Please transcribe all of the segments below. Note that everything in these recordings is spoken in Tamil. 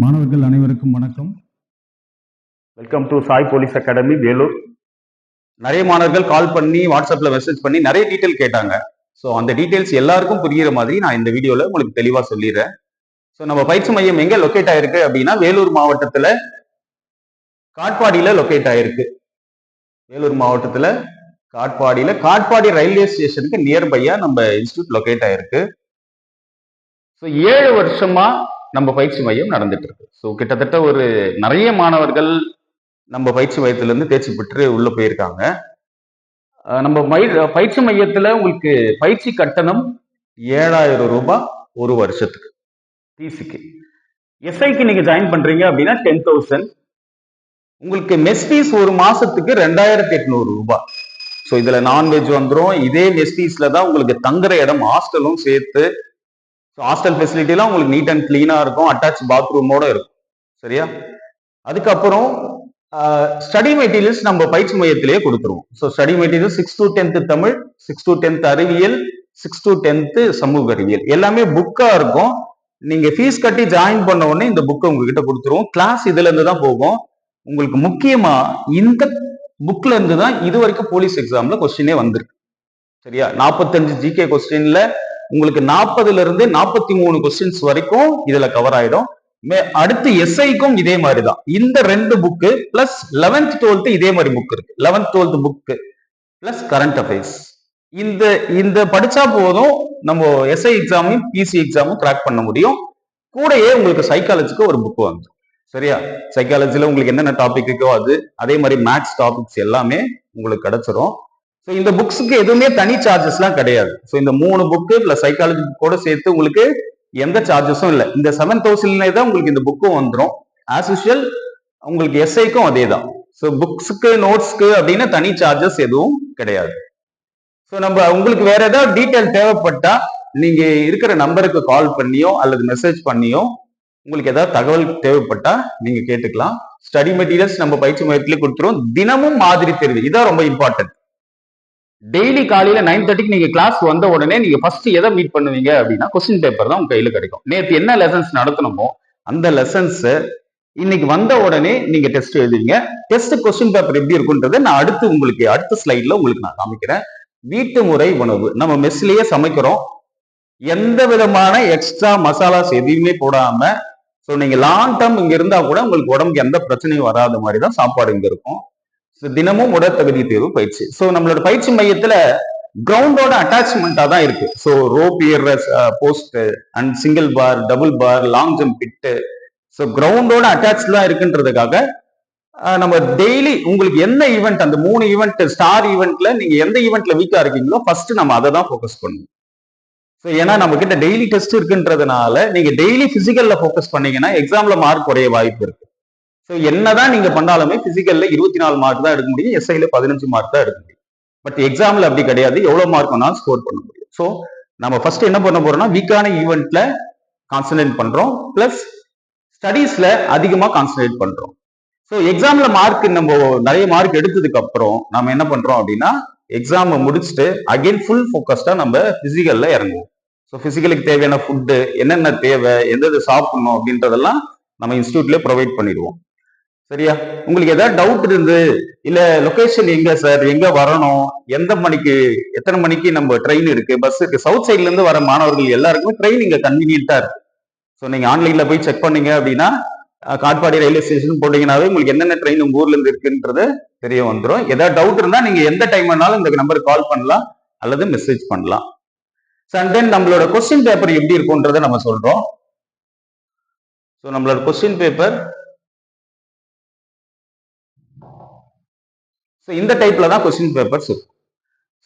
மாணவர்கள் அனைவருக்கும் வணக்கம். Welcome to Sai police academy Vellore. நிறைய மாணவர்கள் கால் பண்ணி வாட்ஸ்அப்ல மெசேஜ் பண்ணி நிறைய டீட்டெயில் கேட்டாங்க. ஸோ அந்த டீட்டெயில்ஸ் எல்லாருக்கும் புரியுற மாதிரி நான் இந்த வீடியோல உங்களுக்கு தெளிவா சொல்லிடுறேன். ஸோ நம்ம பயிற்சி மையம் எங்க லொக்கேட் ஆயிருக்கு அப்படின்னா வேலூர் மாவட்டத்துல காட்பாடியில லொக்கேட் ஆயிருக்கு. வேலூர் மாவட்டத்துல காட்பாடி ரயில்வே ஸ்டேஷனுக்கு நியர்பையா நம்ம இன்ஸ்டியூட் லொக்கேட் ஆயிருக்கு. ஸோ 7 வருஷமா நம்ம பயிற்சி மையம் நடந்துட்டு இருக்கு. ஸோ கிட்டத்தட்ட ஒரு நிறைய மாணவர்கள் நம்ம பயிற்சி மையத்திலிருந்து தேர்ச்சி பெற்று உள்ள போயிருக்காங்க. நம்ம பயிற்சி மையத்துல உங்களுக்கு பயிற்சி கட்டணம் 7,000 ரூபாய் ஒரு வருஷத்துக்கு பிசிக்கு. எஸ்ஐக்கு நீங்க ஜாயின் பண்றீங்க அப்படின்னா 10,000. உங்களுக்கு மெஸ் ஃபீஸ் ஒரு மாசத்துக்கு 2,800 ரூபாய். ஸோ இதுல நான்வெஜ் வந்துடும். இதே மெஸ் ஃபீஸ்ல தான் உங்களுக்கு தங்குற இடம் ஹாஸ்டலும் சேர்த்து. ஹாஸ்டல் ஃபெசிலிட்டிலாம் உங்களுக்கு நீட் அண்ட் கிளீனா இருக்கும், அட்டாச் பாத்ரூமோட இருக்கும். சரியா? அதுக்கப்புறம் ஸ்டடி மெட்டீரியல்ஸ் நம்ம பயிற்சி மையத்திலேயே கொடுத்துருவோம். So study material 6 to 10th Tamil, 6 to 10th அறிவியல், 6 to 10th சமூக அறிவியல் எல்லாமே புக்கா இருக்கும். நீங்க ஃபீஸ் கட்டி ஜாயின் பண்ண உடனே இந்த புக்கை உங்ககிட்ட கொடுத்துருவோம். கிளாஸ் இதுல இருந்து தான் போகும். உங்களுக்கு முக்கியமா இந்த புக்ல இருந்து தான் இது வரைக்கும் போலீஸ் எக்ஸாம்ல கொஸ்டினே வந்திருக்கு. சரியா? 45 ஜிகே கொஸ்டின்ல உங்களுக்கு 40ல இருந்து 43 கொஸ்டின்ஸ் வரைக்கும் இதுல கவர் ஆயிடும். அடுத்து எஸ்ஐக்கும் இதே மாதிரி தான். இந்த 2 புக்கு பிளஸ் 11th 12th இதே மாதிரி புக் இருக்கு. 11th 12th book plus current affairs. இந்த படிச்சா போதும் நம்ம எஸ்ஐ எக்ஸாமையும் பிசி எக்ஸாமும் கிராக் பண்ண முடியும். கூடயே உங்களுக்கு சைக்காலஜிக்கு ஒரு புக் வந்து. சரியா? சைக்காலஜில உங்களுக்கு என்னென்ன டாபிக் இருக்கோ அது, அதே மாதிரி மேத்ஸ் டாபிக்ஸ் எல்லாமே உங்களுக்கு கிடைச்சிரும். ஸோ இந்த புக்ஸுக்கு எதுவுமே தனி சார்ஜஸ்லாம் கிடையாது. ஸோ இந்த 3 புக்கு பிளஸ் சைக்காலஜி புக்கோட சேர்த்து உங்களுக்கு எந்த சார்ஜஸும் இல்லை. இந்த 7,000 தான் உங்களுக்கு இந்த புக்கும் வந்துடும். ஆஸ் யூஷுவல் உங்களுக்கு எஸ்ஐக்கும் அதே தான். ஸோ புக்ஸுக்கு நோட்ஸ்க்கு அப்படின்னு தனி சார்ஜஸ் எதுவும் கிடையாது. ஸோ நம்ம உங்களுக்கு வேற ஏதாவது டீட்டெயில் தேவைப்பட்டா நீங்க இருக்கிற நம்பருக்கு கால் பண்ணியோ அல்லது மெசேஜ் பண்ணியோ உங்களுக்கு ஏதாவது தகவல் தேவைப்பட்டா நீங்க கேட்டுக்கலாம். ஸ்டடி மெட்டீரியல்ஸ் நம்ம பயிற்சி மையத்திலே கொடுத்துருவோம். தினமும் மாதிரி தேர்வு, இதான் ரொம்ப இம்பார்ட்டன்ட். டெய்லி காலையில 9:30க்கு நீங்க கிளாஸ் வந்த உடனே நீங்க ஃபர்ஸ்ட் எதை மீட் பண்ணுவீங்க அப்படின்னா கொஸ்டின் பேப்பர் தான் உங்க கையில கிடைக்கும். நேற்று என்ன லெசன்ஸ் நடத்தணுமோ அந்த லெசன்ஸ் இன்னைக்கு வந்த உடனே நீங்க டெஸ்ட் எழுதுவீங்க. டெஸ்ட் கொஸ்டின் பேப்பர் எப்படி இருக்குன்றதை நான் அடுத்த ஸ்லைட்ல உங்களுக்கு நான் காமிக்கிறேன். வீட்டு முறை உணவு நம்ம மெஸ்லயே சமைக்கிறோம். எந்த விதமான எக்ஸ்ட்ரா மசாலாஸ் எதுவுமே போடாம. ஸோ நீங்க லாங் டேர்ம் இங்க இருந்தா கூட உங்களுக்கு உடம்புக்கு எந்த பிரச்சனையும் வராத மாதிரி தான் சாப்பாடு இங்க இருக்கும். தினமும் உடற்தகுதி தேர்வு பயிற்சி. ஸோ நம்மளோட பயிற்சி மையத்துல கிரவுண்டோட அட்டாச்மெண்டா தான் இருக்கு. ஸோ ரோப் ஏற post and single bar, double bar, long jump pit. So கிரவுண்டோட அட்டாச் தான் இருக்குன்றதுக்காக நம்ம டெய்லி உங்களுக்கு என்ன ஈவெண்ட், அந்த 3 ஈவெண்ட் ஸ்டார் ஈவெண்ட்ல நீங்க எந்த ஈவெண்ட்ல வீக்கா இருக்கீங்களோ ஃபர்ஸ்ட் நம்ம அதை தான் ஃபோக்கஸ் பண்ணுவோம். ஸோ ஏன்னா நம்ம கிட்ட டெய்லி டெஸ்ட் இருக்குன்றதுனால நீங்க டெய்லி பிசிக்கல்ல ஃபோக்கஸ் பண்ணீங்கன்னா எக்ஸாம்ல மார்க் குறைய வாய்ப்பு இருக்கு. ஸோ என்னதான் நீங்க பண்ணாலுமே பிசிக்கல்ல 24 மார்க் தான் எடுக்க முடியும், எஸ்ஐல 15 மார்க் தான் எடுக்க முடியும். பட் எக்ஸாம்ல அப்படி கிடையாது, எவ்வளவு மார்க் வேணாலும் ஸ்கோர் பண்ண முடியும். ஸோ நம்ம ஃபர்ஸ்ட் என்ன பண்ண போறோம்னா வீக்கான ஈவெண்ட்ல கான்சென்ட்ரேட் பண்றோம், பிளஸ் ஸ்டடீஸ்ல அதிகமா கான்சென்ட்ரேட் பண்றோம். ஸோ எக்ஸாம்ல மார்க் நம்ம நிறைய மார்க் எடுத்ததுக்கு அப்புறம் நம்ம என்ன பண்றோம் அப்படின்னா எக்ஸாம் முடிச்சுட்டு அகைன் ஃபுல் ஃபோக்கஸ்டா நம்ம பிசிக்கல்ல இறங்குவோம். ஸோ பிசிக்கலுக்கு தேவையான ஃபுட்டு என்னென்ன தேவை, எந்த சாப்பிடணும் அப்படின்றதெல்லாம் நம்ம இன்ஸ்டியூட்ல ப்ரொவைட் பண்ணிடுவோம். சரியா? உங்களுக்கு ஏதாவது டவுட் இருந்து இல்ல லொகேஷன் எங்க சார், எங்க வரணும், எந்த மணிக்கு, எத்தனை மணிக்கு நம்ம ட்ரெயின் இருக்கு, பஸ் இருக்கு, சவுத் சைட்ல இருந்து வர மாணவர்கள் எல்லாருக்குமே ட்ரெயின் இங்க கன்வீனியன்ட்டா இருக்கு. ஸோ நீங்க ஆன்லைன்ல போய் செக் பண்ணீங்க அப்படின்னா காட்பாடி ரயில்வே ஸ்டேஷன் போட்டீங்கன்னாவே உங்களுக்கு என்னென்ன ட்ரெயின் உங்க ஊர்ல இருந்து இருக்குன்றது தெரிய வந்துடும். ஏதாவது டவுட் இருந்தா நீங்க எந்த டைம் வேணாலும் இந்த நம்பருக்கு கால் பண்ணலாம் அல்லது மெசேஜ் பண்ணலாம். அண்ட் தென் நம்மளோட கொஸ்டின் பேப்பர் எப்படி இருக்கும்ன்றதை நம்ம சொல்றோம். ஸோ நம்மளோட கொஸ்டின் பேப்பர் இந்த டைப்ல தான் கொஸ்டின் பேப்பர்ஸ் இருக்கும்.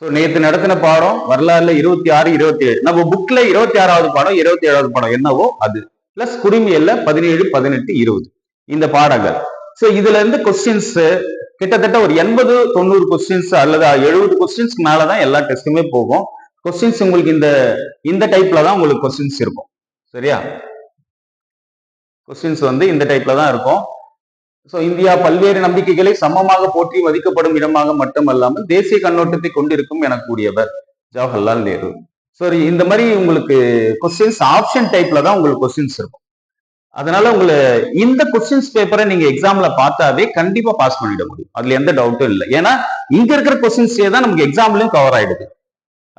ஸோ நேற்று நடத்தின பாடம் வரலாறுல 26, 27 நம்ம புக்ல 26வது பாடம் 27வது பாடம் என்னவோ அது பிளஸ் குடிமையல்ல 17, 18, 20 இந்த பாடங்கள். ஸோ இதுல இருந்து கொஸ்டின்ஸ் கிட்டத்தட்ட ஒரு 80, 90 கொஸ்டின்ஸ் அல்லது 70 கொஸ்டின்ஸ்க்கு மேலதான் எல்லா டெஸ்ட்டுமே போகும். கொஸ்டின்ஸ் உங்களுக்கு இந்த டைப்ல தான் உங்களுக்கு கொஸ்டின்ஸ் இருக்கும். சரியா? கொஸ்டின்ஸ் இந்த டைப்ல தான் இருக்கும். ஸோ இந்தியா பல்வேறு நம்பிக்கைகளை சமமாக போற்றி மதிக்கப்படும் இடமாக மட்டுமல்லாமல் தேசிய கண்ணோட்டத்தை கொண்டிருக்கும் என கூடியவர் ஜவஹர்லால் நேரு. ஸோ இந்த மாதிரி உங்களுக்கு கொஸ்டின்ஸ் ஆப்ஷன் டைப்ல தான் உங்களுக்கு கொஸ்டின்ஸ் இருக்கும். அதனால உங்களை இந்த கொஸ்டின்ஸ் பேப்பரை நீங்க எக்ஸாம்ல பார்த்தாவே கண்டிப்பா பாஸ் பண்ணிட முடியும். அதுல எந்த டவுட்டும் இல்லை. ஏன்னா இங்க இருக்கிற கொஸ்டின்ஸே தான் நமக்கு எக்ஸாம்லயும் கவர் ஆயிடுது.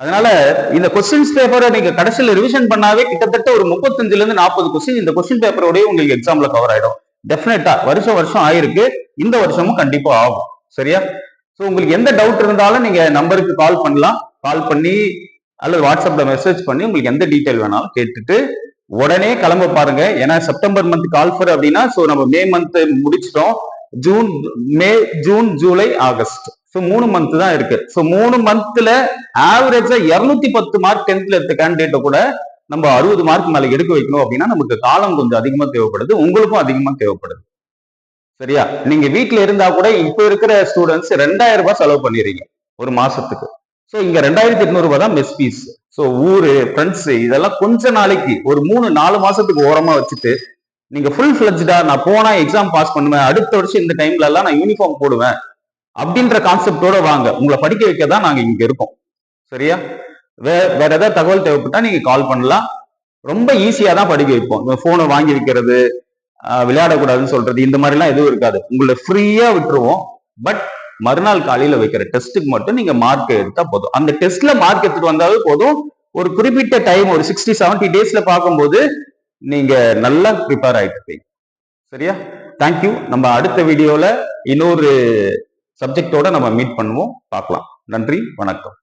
அதனால இந்த கொஸ்டின்ஸ் பேப்பரை நீங்க கடைசியில் ரிவிஷன் பண்ணாவே கிட்டத்தட்ட ஒரு 35ல இருந்து 40 கொஸ்டின் இந்த கொஸ்டின் பேப்பரோடய உங்களுக்கு எக்ஸாம்ல கவர் ஆயிடும். டெஃபினட்டா வருஷம் ஆயிருக்கு, இந்த வருஷமும் கண்டிப்பா ஆகும். சரியா? ஸோ உங்களுக்கு எந்த டவுட் இருந்தாலும் நீங்க நம்பருக்கு கால் பண்ணலாம். கால் பண்ணி அல்லது வாட்ஸ்அப்ல மெசேஜ் பண்ணி உங்களுக்கு எந்த டீட்டெயில் வேணாலும் கேட்டுட்டு உடனே கிளம்ப பாருங்க. ஏன்னா செப்டம்பர் மந்த் கால்ஃபர் அப்படின்னா ஸோ நம்ம மே மந்த் முடிச்சிட்டோம். May June July August so 3 month தான் இருக்கு. ஸோ 3 மந்த்ல ஆவரேஜா 210 மார்க் 10th எடுத்த கேண்டிடேட்டை கூட நம்ம 60 மார்க் மேல எடுக்க வைக்கணும் அப்படின்னா நமக்கு காலம் கொஞ்சம் அதிகமா தேவைப்படுது, உங்களுக்கும் அதிகமா தேவைப்படுது. சரியா? நீங்க வீட்டுல இருந்தா கூட இப்ப இருக்கிற ஸ்டூடெண்ட்ஸ் 2000 ரூபாய் செலவு பண்ணிடுறீங்க ஒரு மாசத்துக்கு. ஸோ இங்க 2800 ரூபாய் தான் மெஸ் ஃபீஸ். ஸோ ஊரு ஃப்ரெண்ட்ஸ் இதெல்லாம் கொஞ்ச நாளைக்கு ஒரு 3-4 மாசத்துக்கு ஓரமா வச்சுட்டு நீங்க ஃபுல் ஃபிளட்ஜ்டா நான் போனா எக்ஸாம் பாஸ் பண்ணுவேன், அடுத்த வருஷம் இந்த டைம்ல எல்லாம் நான் யூனிஃபார்ம் போடுவேன் அப்படின்ற கான்செப்டோட வாங்க. உங்களை படிக்க வைக்க தான் நாங்க இங்க இருக்கோம். சரியா? வேற ஏதாவது தகவல் தேவைப்பட்டா நீங்க கால் பண்ணலாம். ரொம்ப ஈஸியா தான் படிக்க வைப்போம். போனை வாங்கி வைக்கிறது, விளையாடக்கூடாதுன்னு சொல்றது இந்த மாதிரி எல்லாம் எதுவும் இருக்காது. உங்களை ஃப்ரீயா விட்டுருவோம். பட் மறுநாள் காலையில வைக்கிற டெஸ்ட்டுக்கு மட்டும் நீங்க மார்க் எடுத்தா போதும். அந்த டெஸ்ட்ல மார்க் எடுத்துட்டு வந்தாவே போதும். ஒரு குறிப்பிட்ட டைம் ஒரு 60-70 டேஸ்ல பார்க்கும்போது நீங்க நல்லா ப்ரிப்பேர் ஆயிட்டு இருப்பீங்க. சரியா? தேங்க்யூ. நம்ம அடுத்த வீடியோல இன்னொரு சப்ஜெக்டோட நம்ம மீட் பண்ணுவோம், பார்க்கலாம். நன்றி, வணக்கம்.